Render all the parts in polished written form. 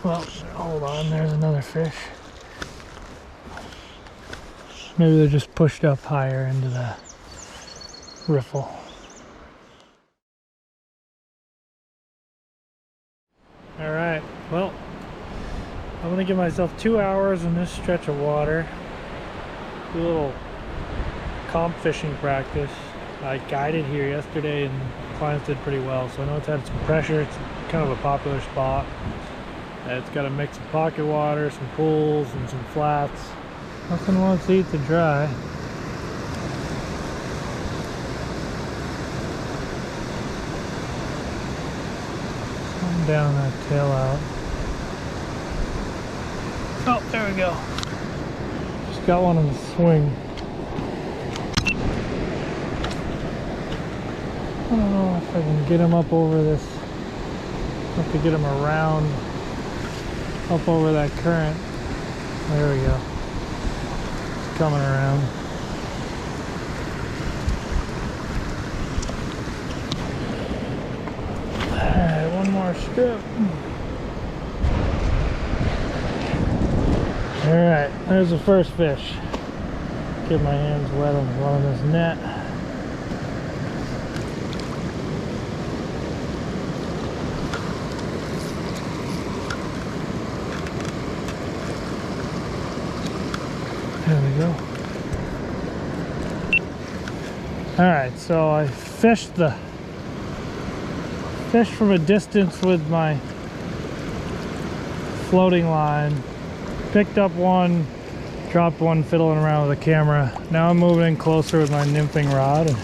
Well, hold on, there's another fish. Maybe they're just pushed up higher into the riffle. All right, well, I'm gonna give myself 2 hours in this stretch of water. Do a little comp fishing practice. I guided here yesterday and clients did pretty well, so I know it's had some pressure. It's kind of a popular spot. It's got a mix of pocket water, some pools, and some flats. Nothing wants to eat to dry. Come down that tail out. Oh, there we go. Just got one on the swing. I don't know if I can get him up over this. I have to get him around, up over that current. There we go. It's coming around. Alright, one more strip. Alright, there's the first fish. Get my hands wet on this net. There we go. Alright, so I fished from a distance with my floating line. Picked up one, dropped one fiddling around with the camera. Now I'm moving in closer with my nymphing rod.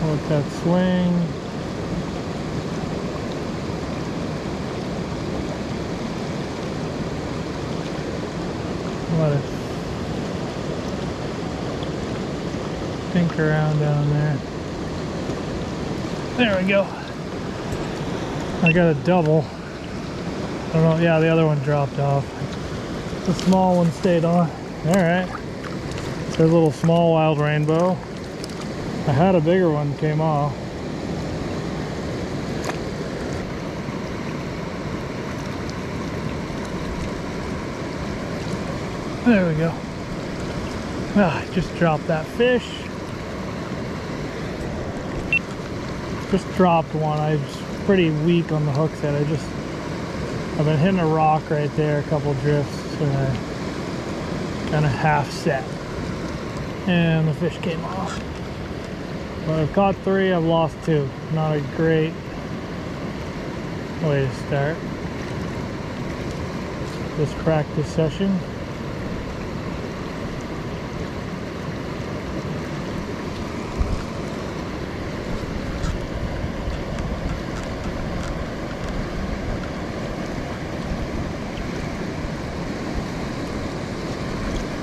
Let that swing. Let it think around down there. There we go. I got a double. I don't know, yeah, the other one dropped off. The small one stayed on. Alright. There's a little small wild rainbow. I had a bigger one, came off. There we go. Ah, I just dropped that fish. Just dropped one. I was pretty weak on the hook set. I've been hitting a rock right there, a couple drifts, and I kind of half set. And the fish came off. But I've caught 3, I've lost 2. Not a great way to start this practice session.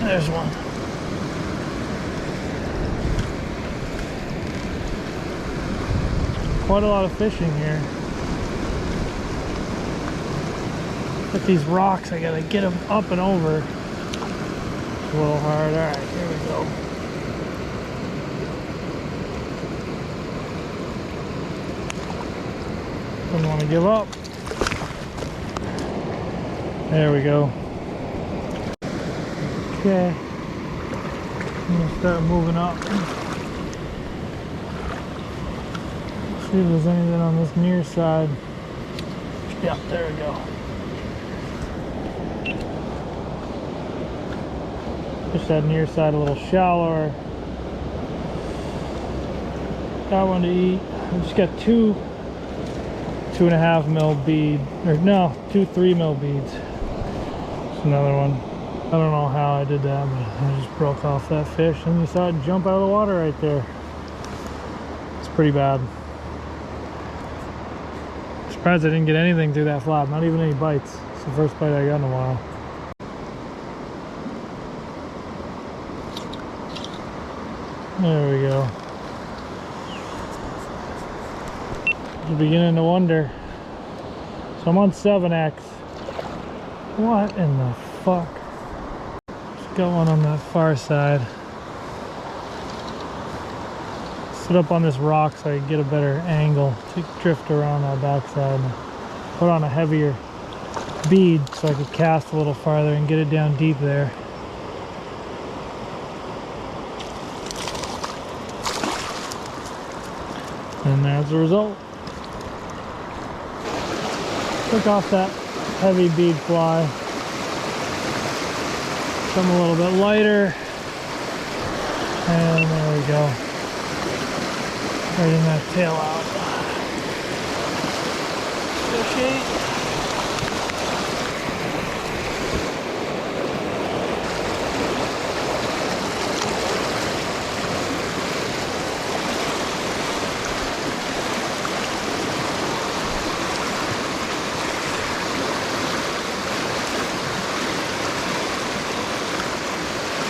There's one. Quite a lot of fishing here. With these rocks, I gotta get them up and over. It's a little hard. Alright, here we go. Don't want to give up. There we go. Okay. I'm gonna start moving up. See if there's anything on this near side. Yep, there we go. Just that near side a little shallower. Got one to eat. I just got 2 2.5 mil bead, or no, 2 3 mil beads. Just another one. I don't know how I did that, but I just broke off that fish and you saw it jump out of the water right there. It's pretty bad. Surprised I didn't get anything through that flap, not even any bites. It's the first bite I got in a while. There we go. I'm beginning to wonder. So I'm on 7X. What in the fuck. Just got one on that far side. Sit up on this rock so I can get a better angle to drift around that backside and put on a heavier bead so I could cast a little farther and get it down deep there. And there's the result. Took off that heavy bead fly. Some a little bit lighter. And there we go. Right in that tail out. Fishy.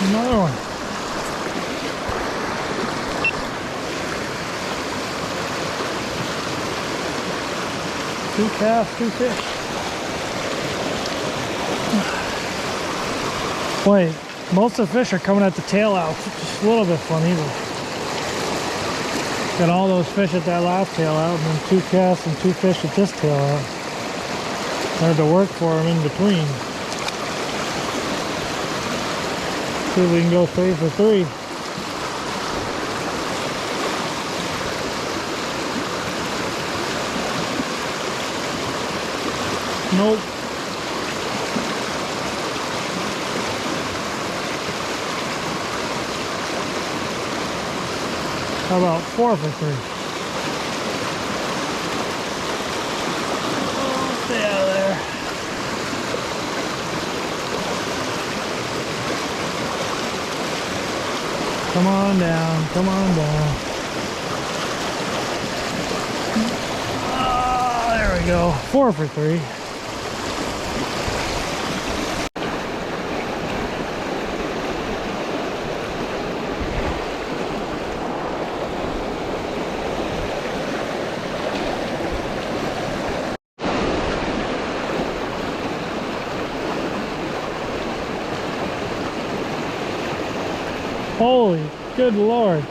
Another one. Two casts, two fish. Wait, most of the fish are coming at the tail out, which is a little bit funny, but got all those fish at that last tail out, and then two casts and two fish at this tail out. Hard to work for them in between. See if we can go 3 for 3. Nope. How about 4 for 3? Oh, stay out of there. Come on down, come on down. Oh, there we go. 4 for 3. Holy good lord.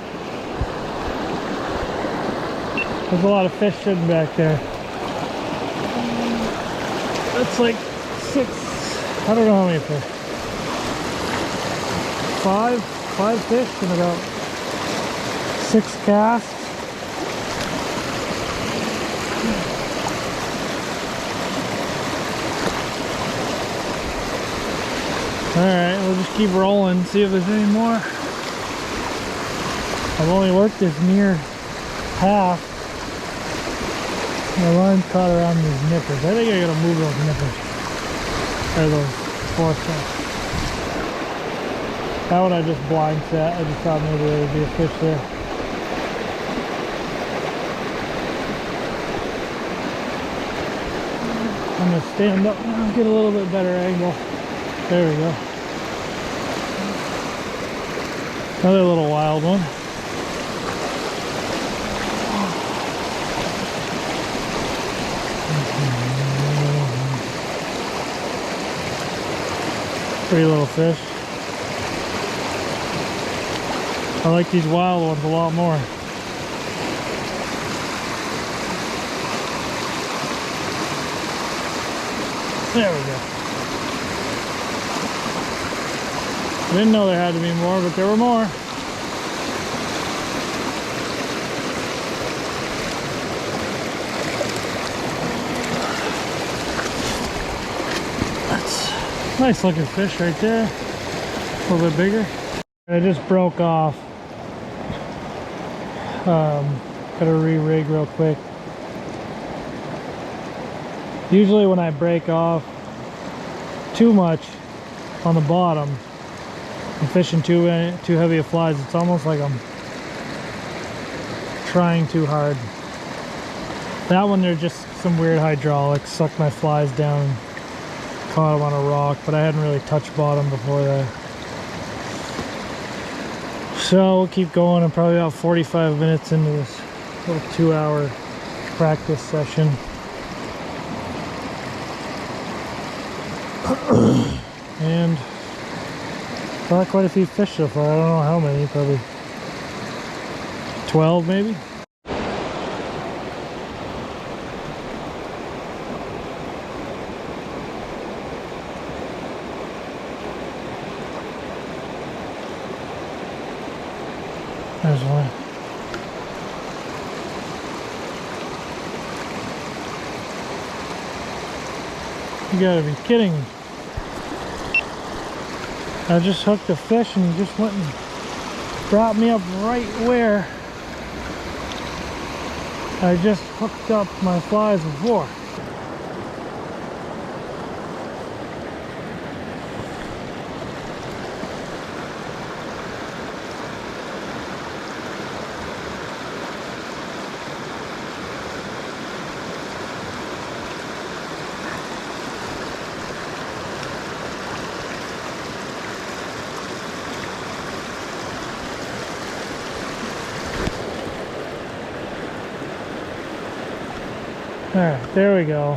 There's a lot of fish sitting back there. That's like 6, I don't know how many fish. 5 fish and about 6 casts. Alright, we'll just keep rolling, see if there's any more. I've only worked this near half. My line's caught around these nippers. I think I gotta move those nippers. Or those forceps. That one I just blind set. I just thought maybe there would be a fish there. I'm gonna stand up and get a little bit better angle. There we go. Another little wild one. Pretty little fish. I like these wild ones a lot more. There we go. Didn't know there had to be more, but there were more. Nice looking fish right there. A little bit bigger. I just broke off. Gotta re-rig real quick. Usually when I break off too much on the bottom, I'm fishing too heavy of flies. It's almost like I'm trying too hard. That one, there's just some weird hydraulics. Sucked my flies down and caught them on a rock, but I hadn't really touched bottom before that. So we'll keep going. I'm probably about 45 minutes into this little 2-hour practice session. and caught quite a few fish so far. I don't know how many, probably 12 maybe. There's one. You gotta be kidding me. I just hooked a fish and he just went and brought me up right where I just hooked up my flies before. Alright, there we go.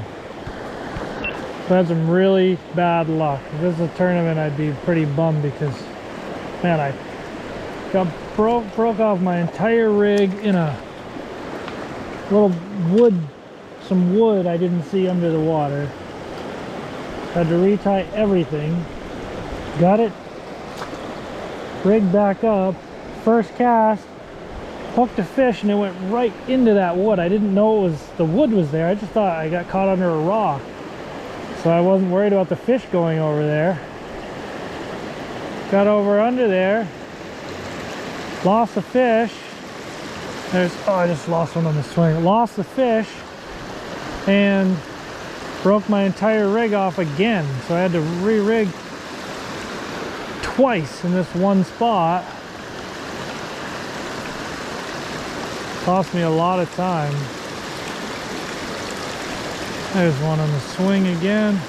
I've had some really bad luck. If this is a tournament, I'd be pretty bummed because, man, I got broke off my entire rig in a little some wood I didn't see under the water. Had to retie everything. Got it rigged back up. First cast. Hooked a fish and it went right into that wood. I didn't know the wood was there. I just thought I got caught under a rock. So I wasn't worried about the fish going over there. Got over under there. Lost the fish. Oh, I just lost one on the swing. Lost the fish and broke my entire rig off again. So I had to re-rig twice in this one spot. Cost me a lot of time. There's one on the swing again.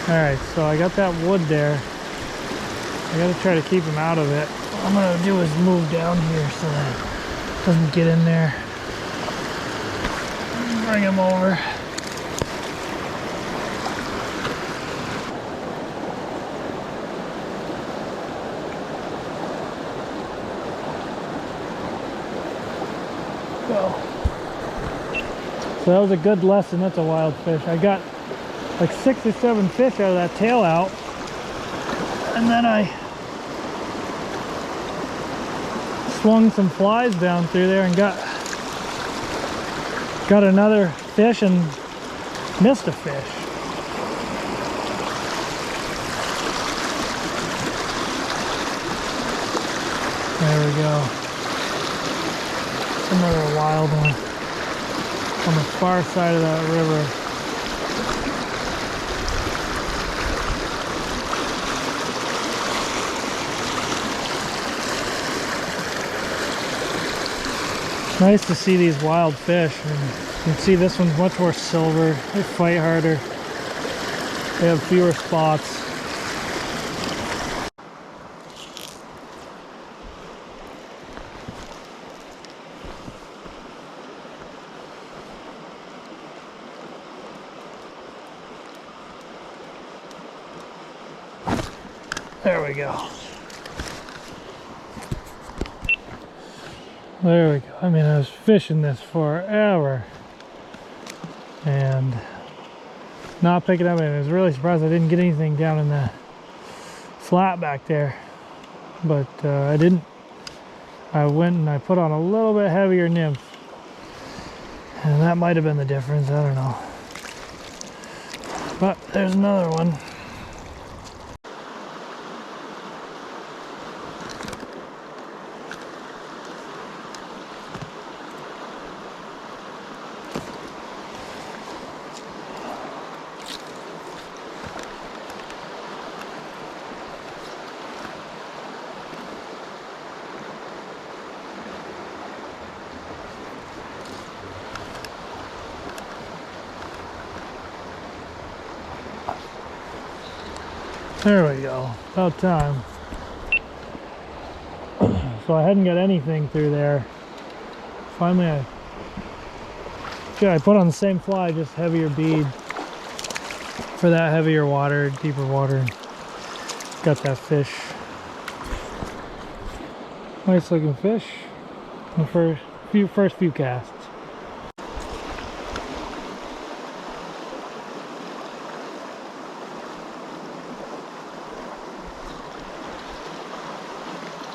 Alright, so I got that wood there. I gotta try to keep him out of it. What I'm gonna do is move down here so that it doesn't get in there. Bring him over. So that was a good lesson. That's a wild fish. I got like 6 or 7 fish out of that tail out, and then I swung some flies down through there and got another fish and missed a fish. There we go. Another wild one on the far side of that river. It's nice to see these wild fish. And you can see this one's much more silver. They fight harder. They have fewer spots. There we go. There we go. I mean, I was fishing this forever and not picking up anything. I was really surprised I didn't get anything down in the flat back there, but I didn't. I went and I put on a little bit heavier nymph, and that might have been the difference. I don't know. But there's another one. There we go, about time. So I hadn't got anything through there. Finally I put on the same fly, just heavier bead. for that heavier water, deeper water. Got that fish. Nice looking fish. The first few casts.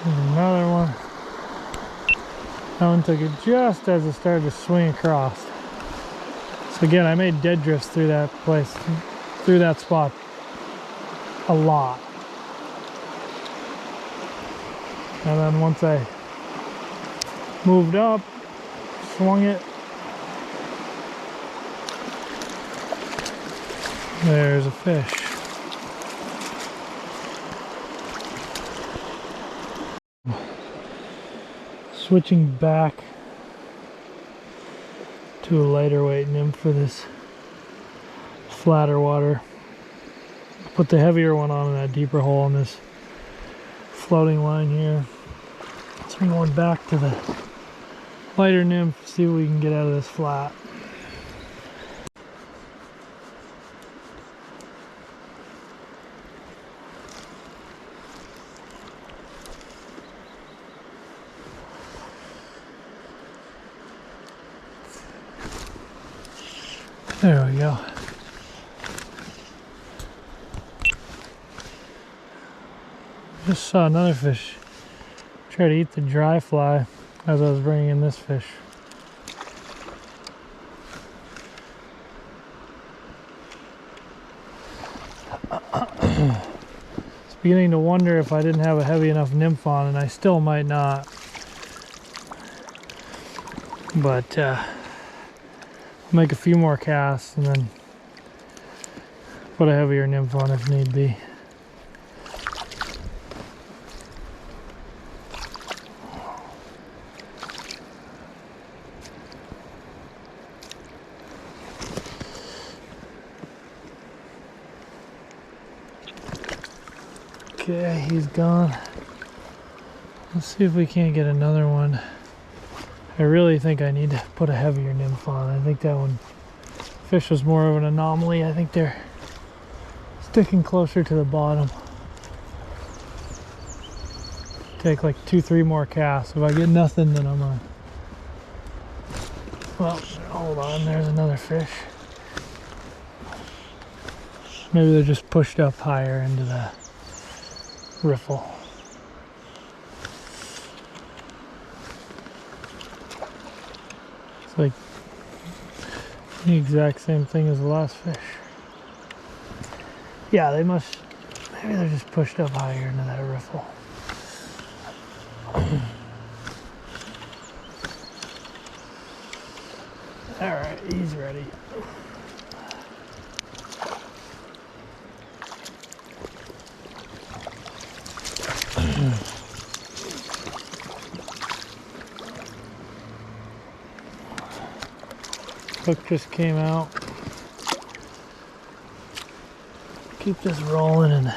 There's another one. That one took it just as it started to swing across. So again, I made dead drifts through that place, through that spot a lot. And then once I moved up, swung it, there's a fish. Switching back to a lighter weight nymph for this flatter water. Put the heavier one on in that deeper hole in this floating line here. So I'm going back to the lighter nymph, see what we can get out of this flat. There we go. Just saw another fish try to eat the dry fly as I was bringing in this fish. It's beginning to wonder if I didn't have a heavy enough nymph on, and I still might not. But make a few more casts and then put a heavier nymph on if need be. Okay, he's gone. Let's see if we can't get another one. I really think I need to put a heavier nymph on. I think that one fish was more of an anomaly. I think they're sticking closer to the bottom. Take like 2-3 more casts. If I get nothing, then I'm on. Well, hold on, there's another fish. Maybe they're just pushed up higher into the riffle. It's like the exact same thing as the last fish. Yeah, they must, maybe they're just pushed up higher into that riffle. Alright, he's ready. Hook just came out. Keep this rolling and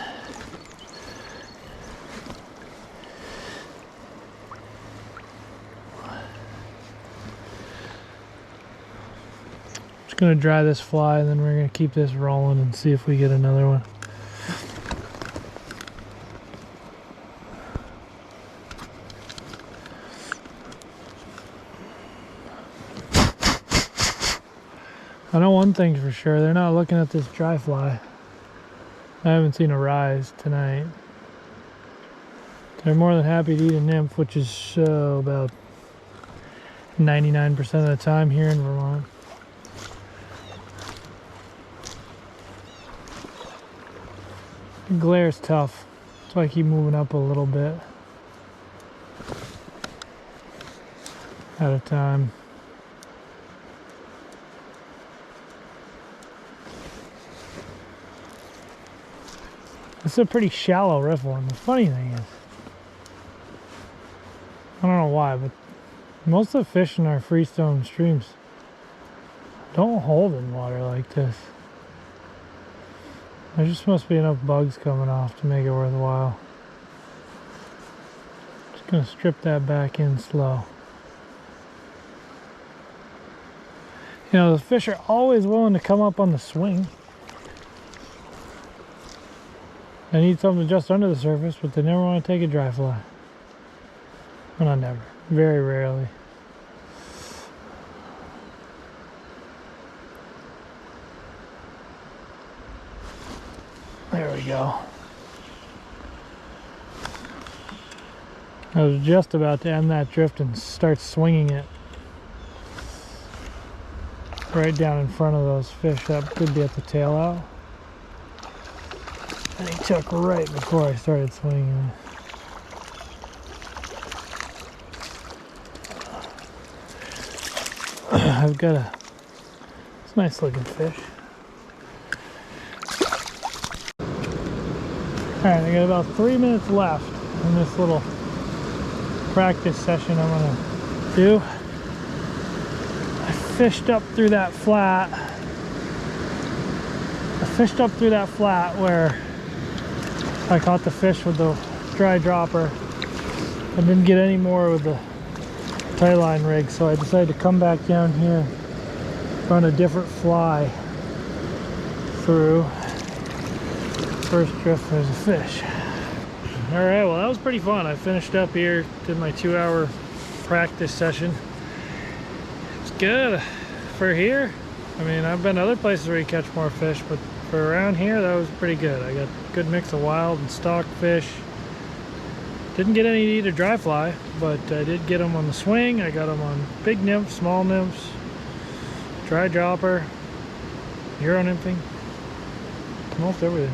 just gonna dry this fly, and then we're gonna keep this rolling and see if we get another one. I know one thing's for sure, they're not looking at this dry fly. I haven't seen a rise tonight. They're more than happy to eat a nymph, which is about 99% of the time here in Vermont. The glare's tough, so I keep moving up a little bit at a time. It's a pretty shallow riffle, and the funny thing is, I don't know why, but most of the fish in our freestone streams don't hold in water like this. There just must be enough bugs coming off to make it worthwhile. Just gonna strip that back in slow. You know, the fish are always willing to come up on the swing. I need something just under the surface, but they never want to take a dry fly. Well, not never. Very rarely. There we go. I was just about to end that drift and start swinging it right down in front of those fish. That could be at the tail out. And he took right before I started swinging it. I've got it's a nice looking fish. Alright, I got about 3 minutes left in this little practice session I'm gonna do. I fished up through that flat. Where I caught the fish with the dry dropper. I didn't get any more with the tie line rig, so I decided to come back down here, run a different fly through. First drift, there's a fish. All right, well, that was pretty fun. I finished up here, did my 2-hour practice session. It's good for here. I mean, I've been to other places where you catch more fish, but for around here, that was pretty good. I got a good mix of wild and stock fish. Didn't get any to eat a dry fly, but I did get them on the swing. I got them on big nymphs, small nymphs, dry dropper, Euro Nymphing, most everything.